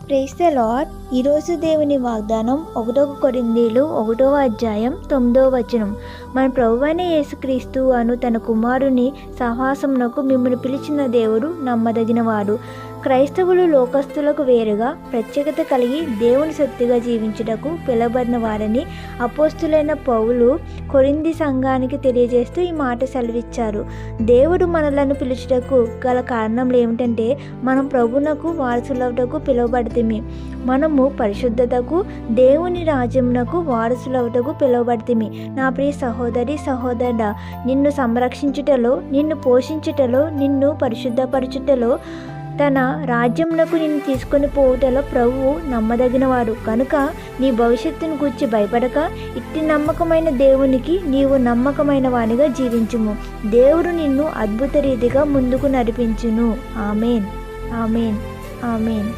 Praise the lord. ఈరోజు దేవుని వాగ్దానం 1 కొరింథీయులు 1వ అధ్యాయం 9వ వచనం. మన ప్రభువైన యేసుక్రీస్తు అను తన కుమారుని సహవాసమునకు మిమ్మల్ని పిలిచిన దేవుడు నమ్మదగినవాడు. క్రైస్తవులు లోకస్తులకు వేరుగా ప్రత్యేకత కలిగి దేవుని శక్తిగా జీవించుటకు పిలువబడిన వారని అపోస్తులైన పౌలు కొరింథీ సంఘానికి తెలియజేస్తూ ఈ మాట సెలవిచ్చారు. దేవుడు మనలను పిలుచుటకు గల కారణం ఏమిటంటే మనం ప్రభువునకు వారసులవుటకు పిలువబడితిమి. మనము పరిశుద్ధతకు, దేవుని రాజ్యమునకు వారసులవుటకు పిలువబడితిమి. నా ప్రియ సహోదరి సహోదరుడా, నిన్ను సంరక్షించుటలో, నిన్ను పోషించుటలో, నిన్ను పరిశుద్ధపరచుటలో, తన రాజ్యంలోకి నిన్ను తీసుకొని పోవుటలో ప్రభువు నమ్మదగినవాడు. కనుక నీ భవిష్యత్తును గూర్చి భయపడక ఇట్టి నమ్మకమైన దేవునికి నీవు నమ్మకమైన వానిగా జీవించుము. దేవుడు నిన్ను అద్భుత రీతిగా ముందుకు నడిపించును. ఆమేన్, ఆమేన్, ఆమేన్.